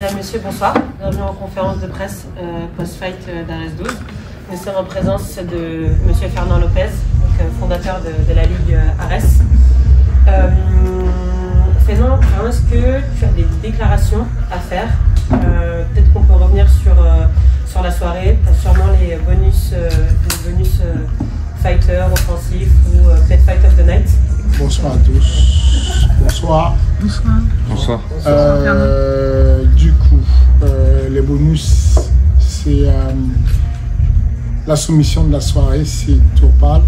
Mesdames, Messieurs, bonsoir. Bienvenue en conférence de presse post-fight d'Ares 12. Nous sommes en présence de M. Fernand Lopez, donc, fondateur de la Ligue Ares. Fernand, est-ce que tu as des déclarations à faire? Peut-être qu'on peut revenir sur la soirée, sûrement les bonus fighter offensif ou peut-être fight of the night. Bonsoir à tous. Bonsoir. Bonsoir. Bonsoir. Du coup, les bonus, c'est la soumission de la soirée, c'est Topal,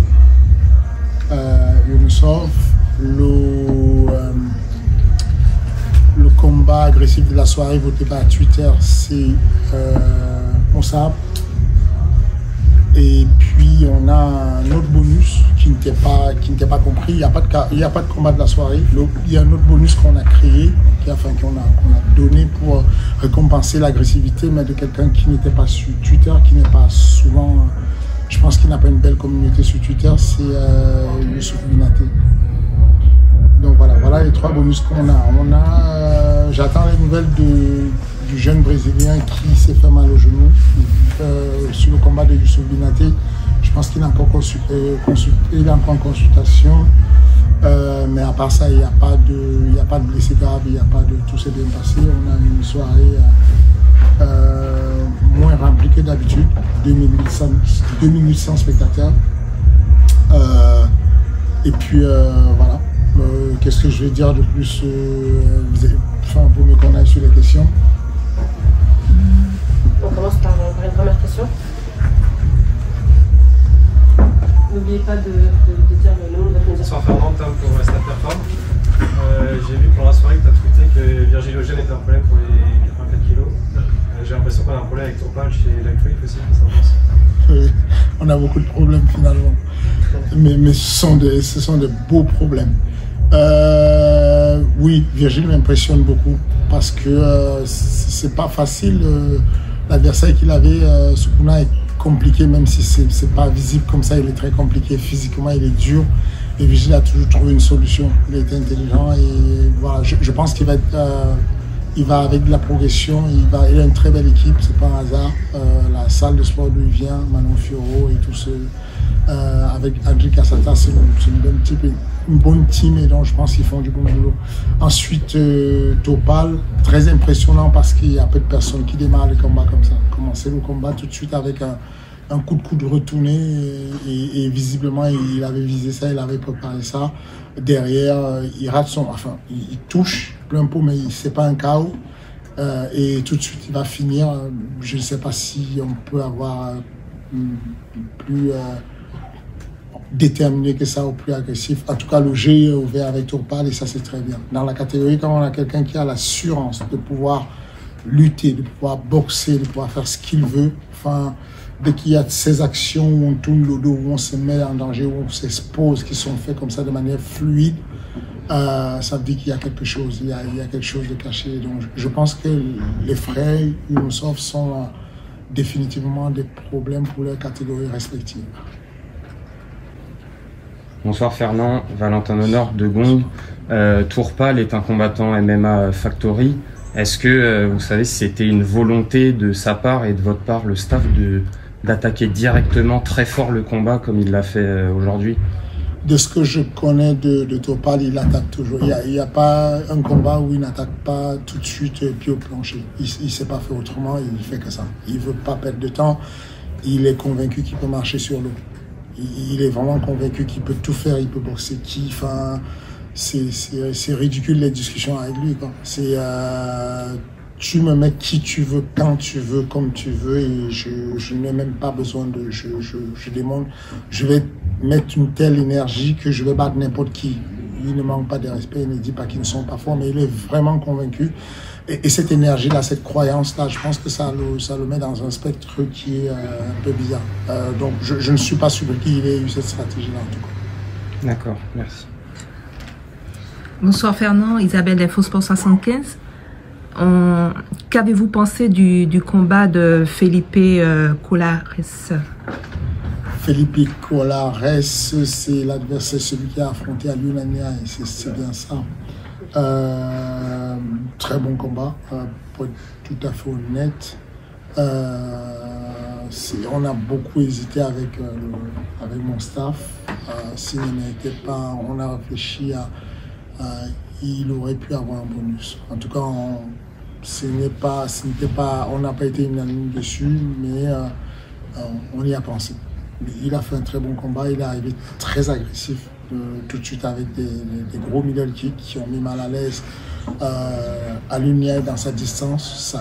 Yunusov, le combat agressif de la soirée voté par Twitter, c'est Monsab. Et puis on a un autre bonus qui n'était pas compris. Il n'y a pas de combat de la soirée. Il y a un autre bonus qu'on a créé, qu'on a donné pour récompenser l'agressivité, mais de quelqu'un qui n'était pas sur Twitter, qui n'est pas souvent. Je pense qu'il n'a pas une belle communauté sur Twitter, c'est Youssouf Binaté. Donc voilà les trois bonus qu'on a. J'attends les nouvelles du jeune Brésilien qui s'est fait mal au genou sur le combat de Youssouf Binaté. Je pense qu'il est encore en consultation. Mais à part ça, il n'y a pas de blessés graves, tout s'est bien passé. On a une soirée moins remplie que d'habitude, 2800 spectateurs. Et puis voilà. Qu'est-ce que je vais dire de plus? Vous me connaissez sur les questions. On commence par une première question. N'oubliez pas de dire le nom de votre média. Bonsoir Fernand, pour Stade Perform. J'ai vu pour la soirée que tu as tweeté que Virgile Eugène était un problème pour les 84 kilos. J'ai l'impression qu'on a un problème avec Topal chez Lightweight aussi. Oui, on a beaucoup de problèmes finalement. Mais ce sont de beaux problèmes. Oui, Virgile m'impressionne beaucoup parce que c'est pas facile. L'adversaire qu'il avait, Sukuna, est compliqué, même si c'est pas visible comme ça, il est très compliqué. Physiquement, il est dur. Et Virgile a toujours trouvé une solution. Il est intelligent et voilà, je pense qu'il va être. Il va avec de la progression, il a une très belle équipe, c'est pas un hasard. La salle de sport d'où il vient, Manon Fioro et tout ce. Avec Adri Cassata, c'est une bonne team et donc je pense qu'ils font du bon boulot. Ensuite, Topal, très impressionnant parce qu'il y a peu de personnes qui démarrent le combat comme ça. Commencer le combat tout de suite avec un coup de coude retourné et visiblement il avait visé ça, il avait préparé ça. Derrière, il rate il touche plein pot mais c'est pas un KO. Et tout de suite il va finir. Je ne sais pas si on peut avoir plus déterminé que ça ou plus agressif. En tout cas, le jeu est ouvert avec Topal et ça c'est très bien. Dans la catégorie, quand on a quelqu'un qui a l'assurance de pouvoir lutter, de pouvoir boxer, de pouvoir faire ce qu'il veut, dès qu'il y a ces actions où on tourne le dos, où on se met en danger, où on s'expose, qui sont faites comme ça de manière fluide, ça veut dire qu'il y a quelque chose, il y a quelque chose de caché. Donc, je pense que les frères Yunusov sont définitivement des problèmes pour leurs catégories respectives. Bonsoir Fernand, Valentin Honor de Gong. Tourpal est un combattant MMA Factory. Est-ce que vous savez si c'était une volonté de sa part et de votre part, le staff, d'attaquer directement très fort le combat comme il l'a fait aujourd'hui? De ce que je connais de Topal, il attaque toujours. Il n'y a pas un combat où il n'attaque pas tout de suite pied au plancher. Il ne s'est pas fait autrement, il fait que ça. Il ne veut pas perdre de temps. Il est convaincu qu'il peut marcher sur l'eau. Il est vraiment convaincu qu'il peut tout faire, il peut boxer qui. C'est ridicule les discussions avec lui. Tu me mets qui tu veux, quand tu veux, comme tu veux, et je n'ai même pas besoin de. Je demande, je vais mettre une telle énergie que je vais battre n'importe qui. Il ne manque pas de respect, il ne dit pas qu'ils ne sont pas forts, mais il est vraiment convaincu. Et cette énergie-là, cette croyance-là, je pense que ça le met dans un spectre qui est un peu bizarre. Donc je ne suis pas surpris qu'il ait eu cette stratégie-là en tout cas. D'accord, merci. Bonsoir Fernand, Isabelle d'Infosport 75. Qu'avez-vous pensé du combat de Felipe Colares? Felipe Colares, c'est l'adversaire, celui qui a affronté à l'Unania, et c'est bien ça. Très bon combat, pour être tout à fait honnête. On a beaucoup hésité avec mon staff. On a réfléchi il aurait pu avoir un bonus. En tout cas, on n'a pas été unanime dessus, mais on y a pensé. Il a fait un très bon combat, il est arrivé très agressif, tout de suite avec des gros middle kicks qui ont mis mal à l'aise Alioune Ndiaye dans sa distance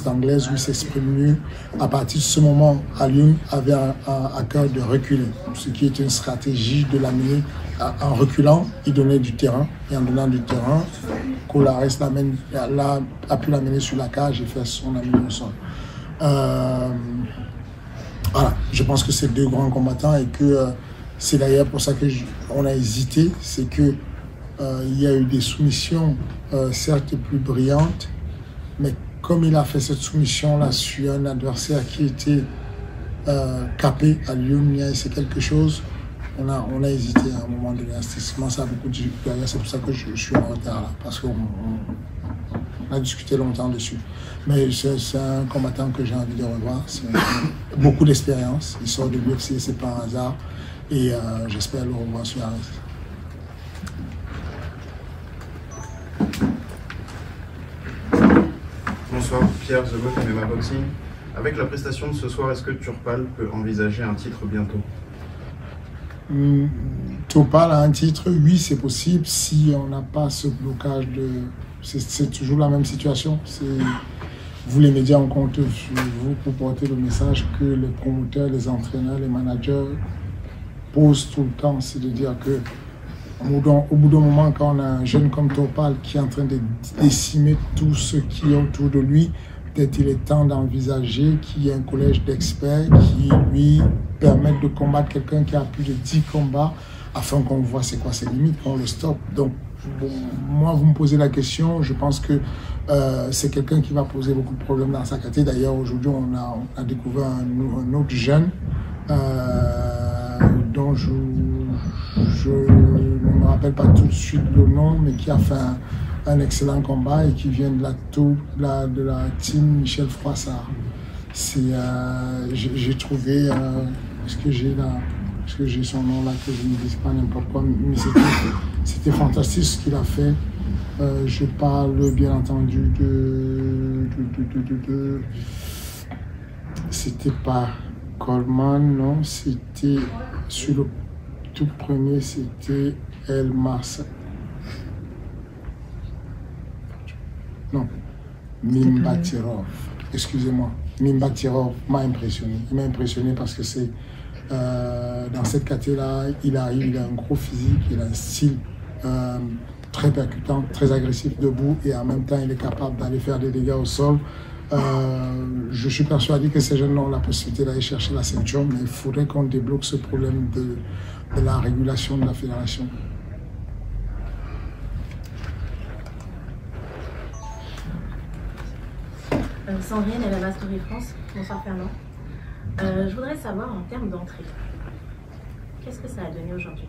d'anglaise où il s'exprime mieux. À partir de ce moment, Alioune avait à cœur de reculer, ce qui est une stratégie de l'amener. En reculant, il donnait du terrain, et en donnant du terrain, Colares a pu l'amener sur la cage et faire son ami au sol. Voilà, je pense que c'est deux grands combattants et que c'est d'ailleurs pour ça qu'on a hésité, c'est que il y a eu des soumissions certes plus brillantes, mais comme il a fait cette soumission-là sur un adversaire qui était capé à Lyon, c'est quelque chose, on a hésité à un moment donné. Ça a beaucoup discuté, c'est pour ça que je suis en retard là, parce qu'on a discuté longtemps dessus. Mais c'est un combattant que j'ai envie de revoir, c'est beaucoup d'expérience, il sort de l'UFC, c'est pas un hasard, et j'espère le revoir sur Arès. Bonsoir, Pierre, The Goat MMA Boxing. Avec la prestation de ce soir, est-ce que Turpal peut envisager un titre bientôt? Turpal a un titre, oui, c'est possible si on n'a pas ce blocage de... C'est toujours la même situation. Vous, les médias, on compte sur vous pour porter le message que les promoteurs, les entraîneurs, les managers posent tout le temps. C'est de dire que au bout d'un moment, quand on a un jeune comme Turpal qui est en train de décimer tout ce qui est autour de lui, peut-être il est temps d'envisager qu'il y ait un collège d'experts qui lui permettent de combattre quelqu'un qui a plus de 10 combats afin qu'on voit c'est quoi ses limites, qu'on le stoppe. Donc, bon, moi, vous me posez la question, je pense que c'est quelqu'un qui va poser beaucoup de problèmes dans sa catégorie. D'ailleurs, aujourd'hui, on a découvert un autre jeune dont je ne me rappelle pas tout de suite le nom, mais qui a fait un excellent combat et qui vient de la team Michel Froissart. J'ai trouvé, est-ce que j'ai son nom là, que je ne dise pas n'importe quoi, mais c'était fantastique ce qu'il a fait. Je parle bien entendu c'était pas Coleman, non, c'était sur le tout premier, c'était El Massa. Non, Mimbatirov. Excusez-moi, Mimbatirov m'a impressionné. Il m'a impressionné parce que c'est dans cette catégorie-là, il a un gros physique, il a un style très percutant, très agressif debout et en même temps il est capable d'aller faire des dégâts au sol. Je suis persuadé que ces jeunes ont la possibilité d'aller chercher la ceinture, mais il faudrait qu'on débloque ce problème de la régulation de la fédération. Sandrine, MMA Story France. Bonsoir Fernand. Je voudrais savoir en termes d'entrée, qu'est-ce que ça a donné aujourd'hui?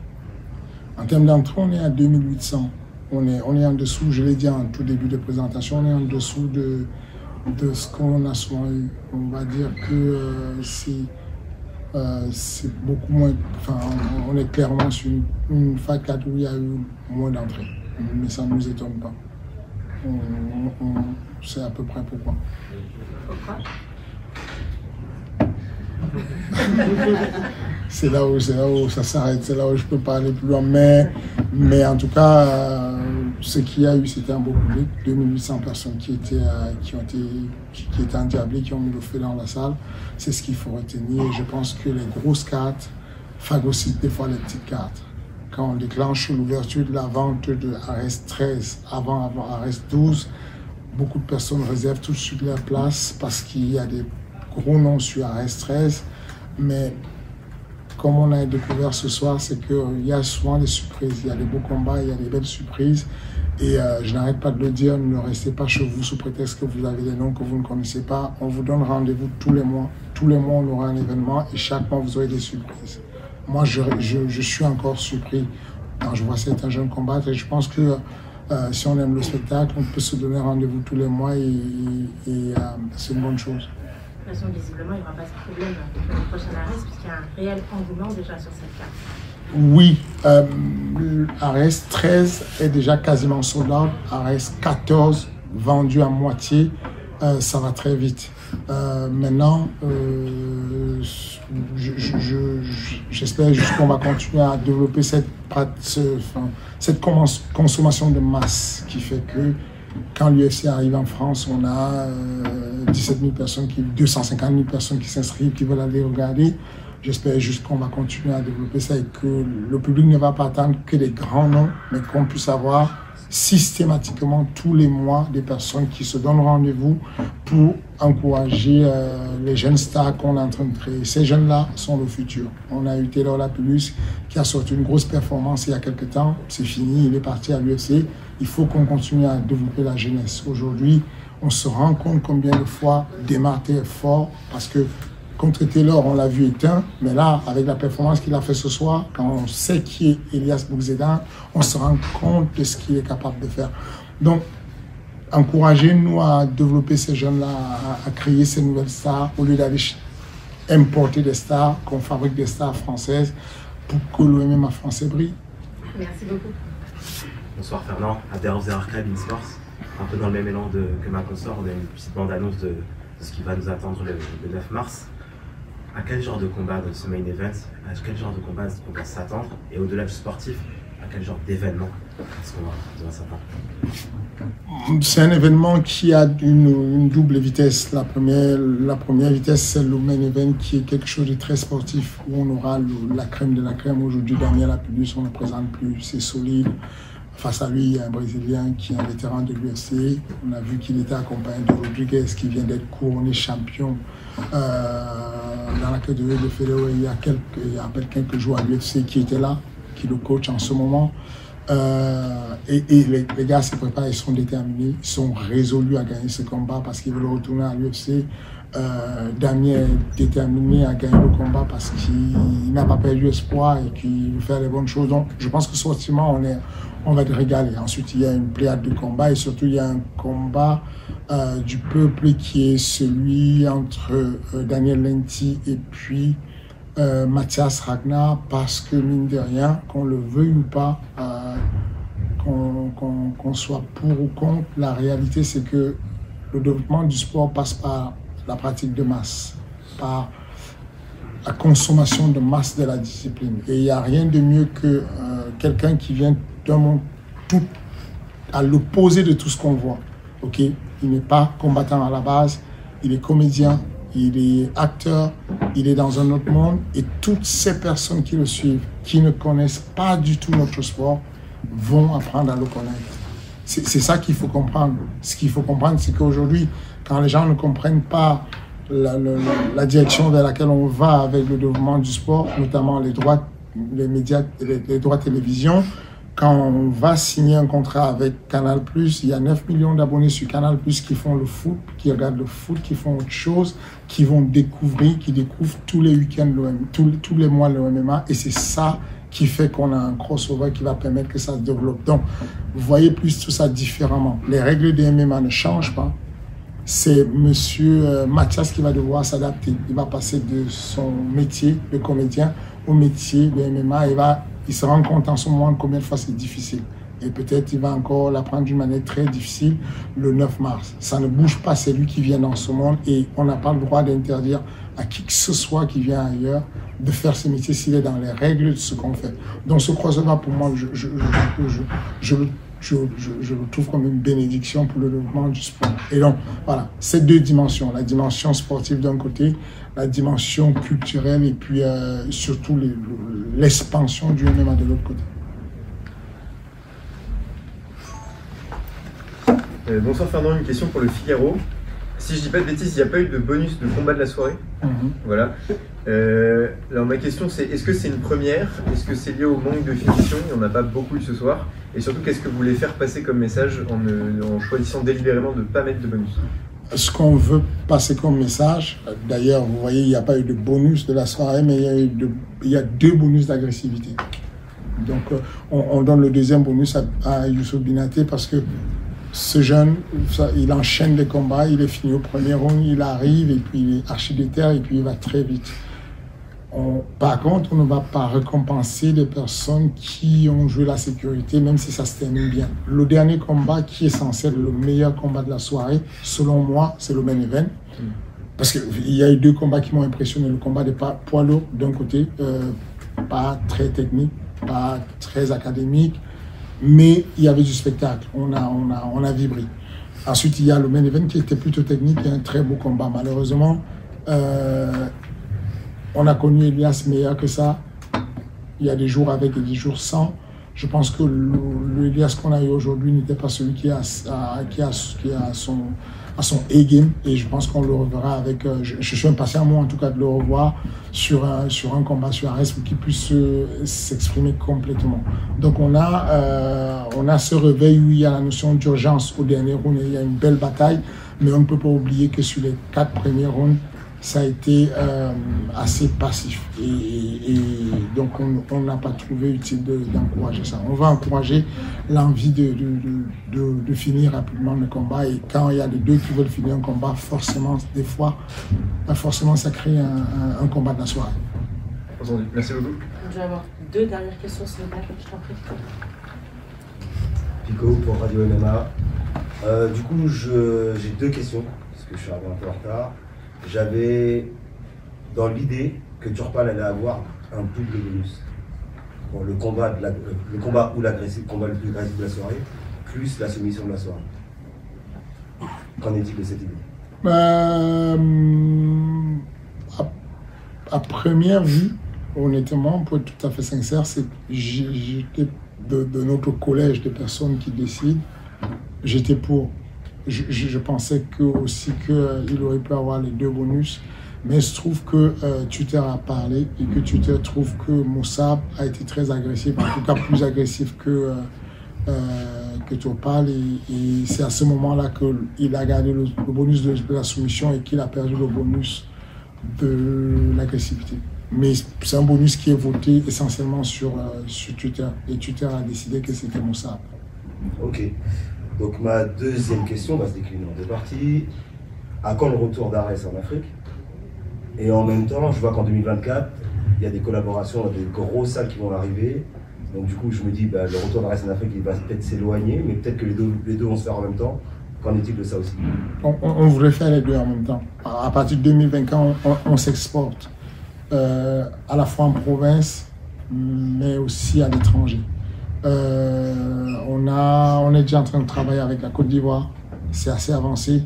En termes d'entrée, on est à 2800. On est en dessous, je l'ai dit en tout début de présentation, on est en dessous de ce qu'on a souvent eu. On va dire que c'est beaucoup moins... Enfin, on est clairement sur une fight card où il y a eu moins d'entrées. Mais ça ne nous étonne pas. On sait à peu près pourquoi. Pourquoi? C'est là où ça s'arrête, c'est là où je peux pas aller plus loin. Mais en tout cas, ce qu'il y a eu, c'était un beau public, 2800 personnes qui étaient endiablées, qui ont mis le feu dans la salle. C'est ce qu'il faut retenir. Je pense que les grosses cartes phagocytent des fois les petites cartes. Quand on déclenche l'ouverture de la vente de Arès 13 avant Arès 12, beaucoup de personnes réservent tout de suite leur place parce qu'il y a des gros noms sur Arès 13. Mais comme on a découvert ce soir, c'est qu'il y a souvent des surprises. Il y a des beaux combats, il y a des belles surprises. Et je n'arrête pas de le dire, ne restez pas chez vous sous prétexte que vous avez des noms que vous ne connaissez pas. On vous donne rendez-vous tous les mois. Tous les mois, on aura un événement et chaque mois, vous aurez des surprises. Moi, je suis encore surpris quand je vois certains jeunes combattre et je pense que Si on aime le spectacle, on peut se donner rendez-vous tous les mois et c'est une bonne chose. De toute façon, visiblement, il n'y aura pas ce problème pour le prochain Arès, puisqu'il y a un réel engouement déjà sur cette carte. Oui, Arès 13 est déjà quasiment sold out. Arès 14 vendu à moitié, ça va très vite. Maintenant, j'espère juste qu'on va continuer à développer cette consommation de masse qui fait que quand l'UFC arrive en France, on a 17 000 personnes, 250 000 personnes qui s'inscrivent, qui veulent aller regarder. J'espère juste qu'on va continuer à développer ça et que le public ne va pas attendre que les grands noms, mais qu'on puisse avoir systématiquement tous les mois des personnes qui se donnent rendez-vous pour encourager les jeunes stars qu'on est en train de créer. Ces jeunes-là sont le futur. On a eu Taylor Lapillus qui a sorti une grosse performance il y a quelques temps. C'est fini, il est parti à l'UFC. Il faut qu'on continue à développer la jeunesse. Aujourd'hui, on se rend compte combien de fois Demarté est fort parce que contre Taylor, on l'a vu éteint, mais là, avec la performance qu'il a fait ce soir, quand on sait qui est Elias Boukhzeda, on se rend compte de ce qu'il est capable de faire. Donc, encouragez-nous à développer ces jeunes-là, à créer ces nouvelles stars, au lieu d'aller importer des stars, qu'on fabrique des stars françaises pour que le MMA français brille. Merci beaucoup. Bonsoir Fernand, à Day of the Archive in Sports. Un peu dans le même élan que ma consort, on a une petite bande-annonce de ce qui va nous attendre le 9 mars. À quel genre de combat de ce main event, à quel genre de combat est-ce qu'on doit s'attendre? Et au-delà du sportif, à quel genre d'événement est-ce qu'on doit s'attendre? C'est un événement qui a une double vitesse. La première vitesse, c'est le main event qui est quelque chose de très sportif où on aura la crème de la crème. Aujourd'hui, Daniel Lapillus, on ne le présente plus, c'est solide. Face à lui, il y a un Brésilien qui est un vétéran de l'UFC. On a vu qu'il était accompagné de Rodriguez qui vient d'être couronné champion dans la catégorie de fédéraux. Il y a à peine quelques jours à l'UFC qui était là, qui le coach en ce moment. Et les gars se préparent, ils sont déterminés, ils sont résolus à gagner ce combat parce qu'ils veulent retourner à l'UFC. Damien est déterminé à gagner le combat parce qu'il n'a pas perdu espoir et qu'il veut faire les bonnes choses. Donc je pense que sportivement, on va être régalé. Ensuite, il y a une pléiade de combats et surtout, il y a un combat du peuple qui est celui entre Daniel Lenti et puis Mathias Ragnar parce que, mine de rien, qu'on le veuille ou pas, qu'on soit pour ou contre, la réalité, c'est que le développement du sport passe par la pratique de masse, par la consommation de masse de la discipline. Et il n'y a rien de mieux que quelqu'un qui vient d'un monde tout à l'opposé de tout ce qu'on voit. Okay? Il n'est pas combattant à la base, il est comédien, il est acteur, il est dans un autre monde. Et toutes ces personnes qui le suivent, qui ne connaissent pas du tout notre sport, vont apprendre à le connaître. C'est ça qu'il faut comprendre. Ce qu'il faut comprendre, c'est qu'aujourd'hui, quand les gens ne comprennent pas la direction vers laquelle on va avec le développement du sport, notamment les droits, les médias, les droits télévision, quand on va signer un contrat avec Canal+, il y a 9 millions d'abonnés sur Canal+, qui font le foot, qui regardent le foot, qui font autre chose, qui vont découvrir, qui découvrent tous les week-ends, tous les mois le MMA, et c'est ça qui fait qu'on a un crossover qui va permettre que ça se développe. Donc, vous voyez plus tout ça différemment. Les règles des MMA ne changent pas. C'est monsieur Mathias qui va devoir s'adapter. Il va passer de son métier de comédien au métier de MMA. Il se rend compte en ce moment combien de fois c'est difficile. Et peut-être il va encore l'apprendre d'une manière très difficile le 9 mars. Ça ne bouge pas, c'est lui qui vient dans ce monde et on n'a pas le droit d'interdire à qui que ce soit qui vient ailleurs de faire ce métier s'il est dans les règles de ce qu'on fait. Donc ce crossover, pour moi, je le trouve comme une bénédiction pour le développement du sport. Et donc, voilà, ces deux dimensions, la dimension sportive d'un côté, la dimension culturelle et puis surtout l'expansion du MMA de l'autre côté. Bonsoir Fernand, une question pour le Figaro. Si je dis pas de bêtises, il n'y a pas eu de bonus de combat de la soirée. Voilà. Alors ma question c'est, est-ce que c'est une première? Est-ce que c'est lié au manque de finition? Il n'y en a pas beaucoup eu ce soir. Et surtout, qu'est-ce que vous voulez faire passer comme message en choisissant délibérément de ne pas mettre de bonus? Ce qu'on veut passer comme message, d'ailleurs vous voyez il n'y a pas eu de bonus de la soirée, mais il y a 2 bonus d'agressivité. Donc on donne le deuxième bonus à Youssouf Binaté parce que ce jeune, il enchaîne les combats, il est fini au premier round, il arrive et puis il est archi-déter et puis il va très vite. Par contre, on ne va pas récompenser les personnes qui ont joué la sécurité, même si ça se termine bien. Le dernier combat, qui est censé être le meilleur combat de la soirée, selon moi, c'est le main event. Parce qu'il y a eu deux combats qui m'ont impressionné. Le combat des poids lourds, d'un côté, pas très technique, pas très académique, mais il y avait du spectacle. On a vibré. Ensuite, il y a le main event qui était plutôt technique et un très beau combat. Malheureusement, on a connu Elias meilleur que ça. Il y a des jours avec et des jours sans. Je pense que le Elias qu'on a eu aujourd'hui n'était pas celui qui a son A-game. Et je pense qu'on le reverra avec... je suis impatient, moi, en tout cas, de le revoir sur un combat sur Ares pour qu'il puisse s'exprimer complètement. Donc, on a ce réveil où il y a la notion d'urgence au dernier round et il y a une belle bataille. Mais on ne peut pas oublier que sur les 4 premiers rounds, ça a été assez passif et donc on n'a pas trouvé utile d'encourager ça. On va encourager l'envie de finir rapidement le combat et quand il y a les deux qui veulent finir un combat, forcément, des fois, forcément ça crée un combat de la soirée. Merci beaucoup. Je vais avoir 2 dernières questions sur le bac, je t'en prie. Pico pour Radio MMA. Du coup, j'ai 2 questions parce que je suis arrivé un peu en retard. J'avais dans l'idée que Turpal allait avoir un double bonus. Bon, le combat ou le combat le plus agressif de la soirée, plus la soumission de la soirée. Qu'en est-il de cette idée? À première vue, honnêtement, pour être tout à fait sincère, j'étais de notre collège de personnes qui décident, j'étais pour. Je pensais aussi qu'il aurait pu avoir les 2 bonus, mais il se trouve que Tuter a parlé et que Tuter trouve que Moussab a été très agressif, en tout cas plus agressif que Turpal, et c'est à ce moment-là qu'il a gardé le bonus de la soumission et qu'il a perdu le bonus de l'agressivité. Mais c'est un bonus qui est voté essentiellement sur Tuter, et Tuter a décidé que c'était Moussab. Ok. Donc ma deuxième question va se décliner en 2 parties. À quand le retour d'Ares en Afrique? Et en même temps, je vois qu'en 2024, il y a des collaborations, des grosses salles qui vont arriver. Donc du coup, je me dis, le retour d'Ares en Afrique, il va peut-être s'éloigner, mais peut-être que les deux vont se faire en même temps. Qu'en est-il de ça aussi? On voudrait faire les 2 en même temps. À partir de 2024, on s'exporte à la fois en province, mais aussi à l'étranger. On est déjà en train de travailler avec la Côte d'Ivoire, c'est assez avancé.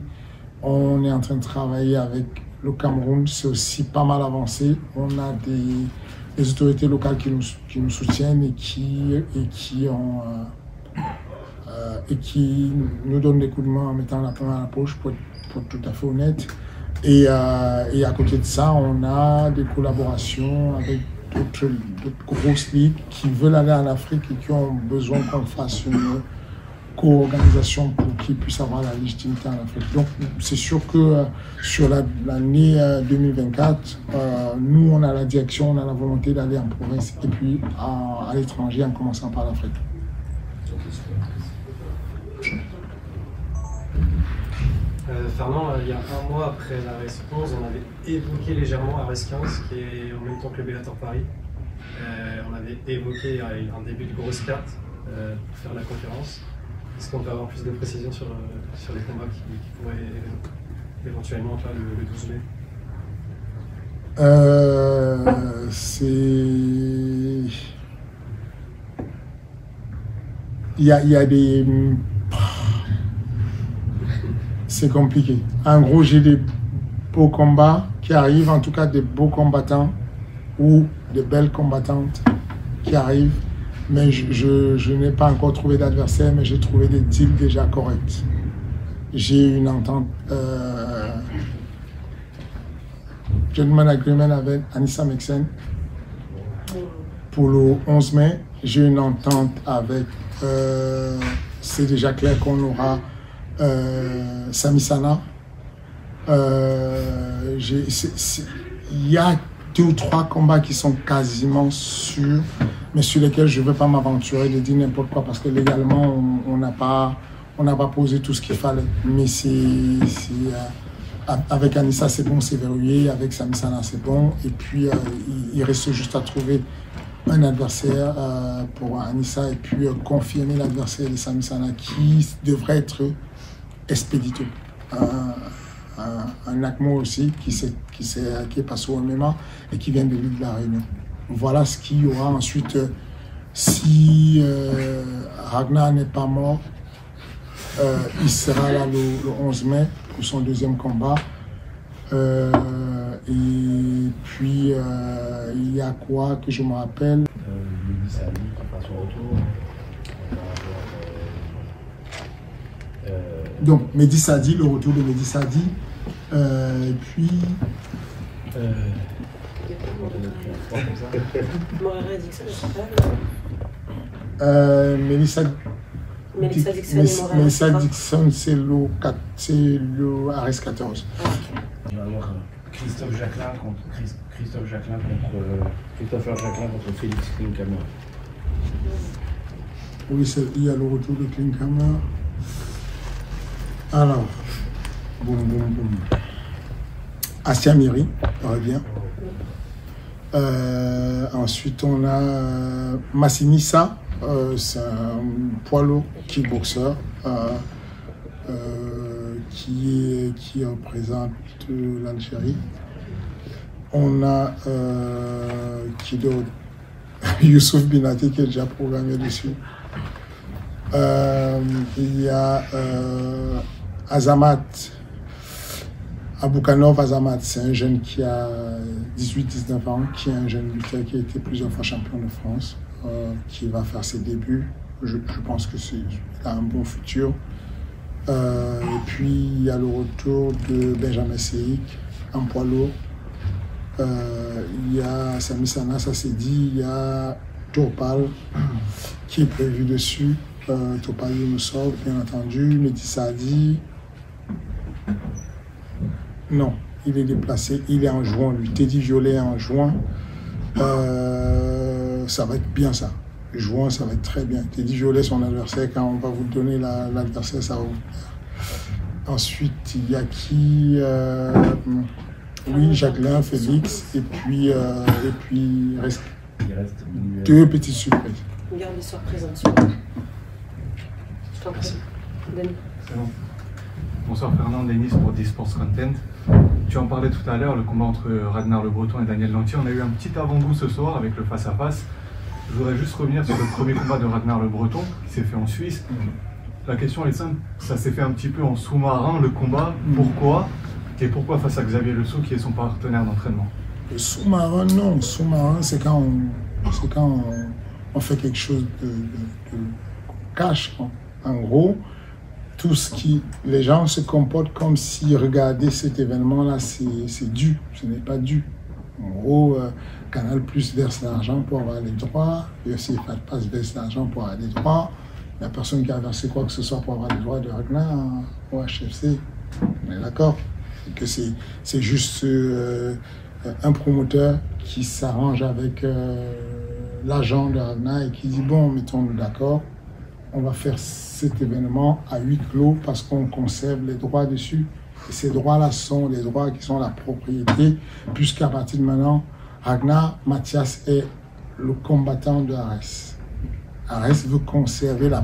On est en train de travailler avec le Cameroun, c'est aussi pas mal avancé. On a des autorités locales qui nous soutiennent et qui nous donnent des coups de main en mettant la main à la poche, pour être tout à fait honnête. Et à côté de ça, on a des collaborations avec d'autres grosses ligues qui veulent aller en Afrique et qui ont besoin qu'on fasse une co-organisation pour qu'ils puissent avoir la légitimité en Afrique. Donc c'est sûr que sur l'année 2024, nous on a la direction, on a la volonté d'aller en province et puis à l'étranger en commençant par l'Afrique. Fernand, il y a un mois après la RS 11, on avait évoqué légèrement la RS 15, qui est en même temps que le Bellator Paris. On avait évoqué un début de grosse carte pour faire la conférence. Est-ce qu'on peut avoir plus de précisions sur les combats qui pourraient éventuellement être là le 12 mai? Il y a des... C'est compliqué. En gros, j'ai des beaux combats qui arrivent, en tout cas des beaux combattants ou des belles combattantes qui arrivent, mais je n'ai pas encore trouvé d'adversaire, mais j'ai trouvé des deals déjà corrects. J'ai une entente gentleman agreement avec Anissa Meksen pour le 11 mai. J'ai une entente avec, c'est déjà clair qu'on aura Sami Sana. Il y a 2 ou 3 combats qui sont quasiment sûrs, mais sur lesquels je ne veux pas m'aventurer de dire n'importe quoi parce que légalement, on n'a pas posé tout ce qu'il fallait. Mais avec Anissa, c'est bon, c'est verrouillé. Avec Samy Sana, c'est bon. Et puis, il reste juste à trouver un adversaire pour Anissa et puis confirmer l'adversaire de Samy Sana qui devrait être expéditeur. Un ACMO aussi qui est passé au MMA et qui vient de l'île de la Réunion. Voilà ce qu'il y aura ensuite si Ragnar n'est pas mort. Il sera là le 11 mai pour son deuxième combat. Et puis il y a quoi que je me rappelle. Mehdi Sadi qui fera son retour. Donc Mehdi Sadi, le retour de Mehdi Sadi. Et puis. Melissa Dixon, c'est le Ares 14. Il va y avoir Christopher Jacquelin contre Félix Klinkhammer. Oui, il y a le retour de Klinkhammer. Alors, boum. Assia Miri revient. Ensuite, on a Massinissa, c'est un poids lourd kickboxer qui représente l'Algérie. On a Youssouf Binati qui est déjà programmé dessus. Il y a Azamat. Aboukanov Azamat, c'est un jeune qui a 18-19 ans, qui est un jeune lutteur qui a été plusieurs fois champion de France, qui va faire ses débuts. Je pense qu'il a un bon futur. Et puis il y a le retour de Benjamin Seik, un poids lourd. Il y a Samy Sana, ça c'est dit. Il y a Topal qui est prévu dessus. Topal Younoussov, bien entendu. Mehdi Sadi. Non, il est déplacé, il est en juin, lui. Teddy Violet en juin. Ça va être bien ça. Juin, ça va être très bien. Teddy Violet, son adversaire, quand on va vous donner l'adversaire, ça va vous plaire. Ensuite, il y a qui oui, Jacqueline, Félix, et puis il reste deux petites surprises. Garde les surprises en dessous. Je t'en prie. Denis. C'est bon. Bonsoir Fernand, Denis pour D-Sports Content. Tu en parlais tout à l'heure, le combat entre Ragnar Le Breton et Daniel Lanty. On a eu un petit avant-goût ce soir avec le face-à-face. Je voudrais juste revenir sur le premier combat de Ragnar Le Breton qui s'est fait en Suisse. La question est simple, ça s'est fait un petit peu en sous-marin le combat. Pourquoi? Et pourquoi face à Xavier Le Sceau qui est son partenaire d'entraînement? Le sous-marin, non. Le sous-marin, c'est quand on fait quelque chose de cash. En gros, tout ce qui... Les gens se comportent comme si regarder cet événement-là, c'est dû. Ce n'est pas dû. En gros, Canal Plus verse l'argent pour avoir les droits. UFC Pass verse l'argent pour avoir les droits. La personne qui a versé quoi que ce soit pour avoir les droits de Ragnar au HFC, on est d'accord. Et que c'est juste un promoteur qui s'arrange avec l'agent de Ragnar et qui dit bon, mettons-nous d'accord, on va faire cet événement à huis clos parce qu'on conserve les droits dessus. Et ces droits-là sont les droits qui sont la propriété, puisqu'à partir de maintenant, Ragnar Mathias est le combattant de Ares. Ares veut conserver la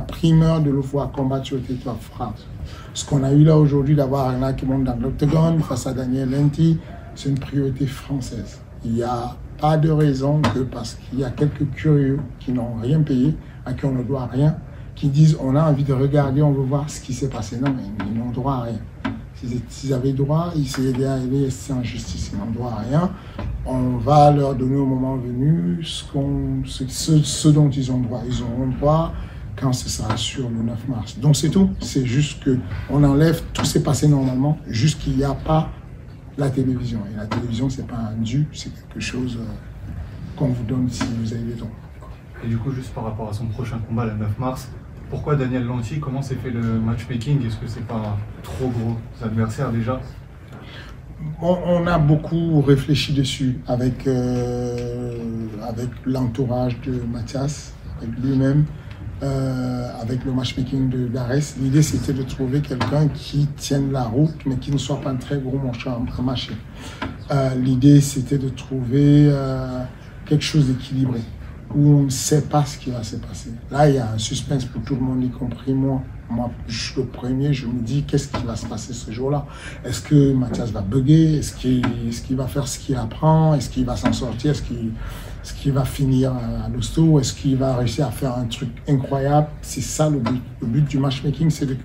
primeur de le voir combattre sur le territoire France. Ce qu'on a eu là aujourd'hui d'avoir Ragnar qui monte dans l'octogone face à Daniel Lanty, c'est une priorité française. Il n'y a pas de raison que parce qu'il y a quelques curieux qui n'ont rien payé, à qui on ne doit rien, qui disent on a envie de regarder, on veut voir ce qui s'est passé. Non, mais ils n'ont droit à rien. S'ils avaient droit, ils seraient allés en justice. Ils n'ont droit à rien. On va leur donner au moment venu ce dont ils ont droit. Ils auront droit quand ce sera sur le 9 mars. Donc c'est tout. C'est juste qu'on enlève, tout s'est passé normalement, juste qu'il n'y a pas la télévision. Et la télévision, c'est pas un dû, c'est quelque chose qu'on vous donne si vous avez les dons. Et du coup, juste par rapport à son prochain combat le 9 mars, pourquoi Daniel Lanty? Comment s'est fait le matchmaking? Est-ce que c'est pas trop gros adversaires déjà? On a beaucoup réfléchi dessus avec l'entourage de Mathias, avec lui-même, avec le matchmaking d'Ares. L'idée, c'était de trouver quelqu'un qui tienne la route, mais qui ne soit pas un très gros mancheur à mâcher. L'idée, c'était de trouver quelque chose d'équilibré, où on ne sait pas ce qui va se passer. Là, il y a un suspense pour tout le monde, y compris moi. Moi, je suis le premier, je me dis, qu'est-ce qui va se passer ce jour-là? Est-ce que Mathias va bugger? Est-ce qu'il va faire ce qu'il apprend? Est-ce qu'il va s'en sortir? Est-ce qu'il va finir à l'hosto? Est-ce qu'il va réussir à faire un truc incroyable? C'est ça le but. Le but du matchmaking, c'est de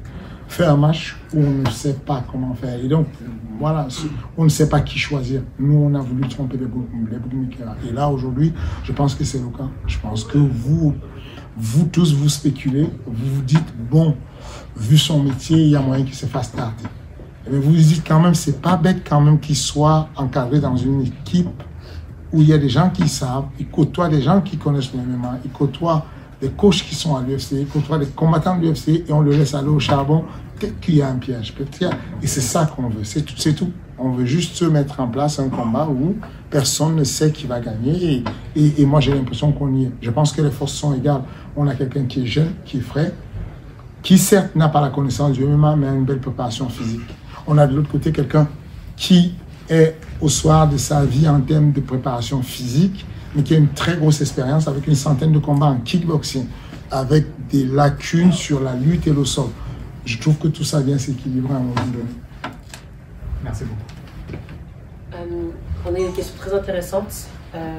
faire un match où on ne sait pas comment faire. Et donc, voilà, on ne sait pas qui choisir. Nous, on a voulu tromper les bookmakers. Et là, aujourd'hui, je pense que c'est le cas. Je pense que vous tous, vous spéculez, vous vous dites, bon, vu son métier, il y a moyen qu'il se fasse starter. Mais vous vous dites quand même, c'est pas bête quand même qu'il soit encadré dans une équipe où il y a des gens qui savent, il côtoie des gens qui connaissent le MMA, il côtoie des coachs qui sont à l'UFC, il côtoie des combattants de l'UFC et on le laisse aller au charbon. Peut-être qu'il y a un piège, et c'est ça qu'on veut, c'est tout. On veut juste se mettre en place un combat où personne ne sait qui va gagner et moi j'ai l'impression qu'on y est. Je pense que les forces sont égales. On a quelqu'un qui est jeune, qui est frais, qui certes n'a pas la connaissance du MMA, mais a une belle préparation physique. On a de l'autre côté quelqu'un qui est au soir de sa vie en termes de préparation physique, mais qui a une très grosse expérience avec une centaine de combats en kickboxing, avec des lacunes sur la lutte et le sol. Je trouve que tout ça vient s'équilibrer à un moment donné. Merci beaucoup. On a une question très intéressante.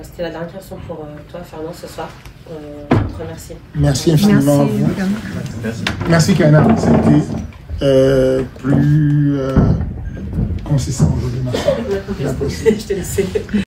C'était la dernière question pour toi, Fernand, ce soir. Je te remercie. Merci infiniment à vous. Merci, Kaina. C'était plus consistant aujourd'hui. Merci. Je t'ai laissé.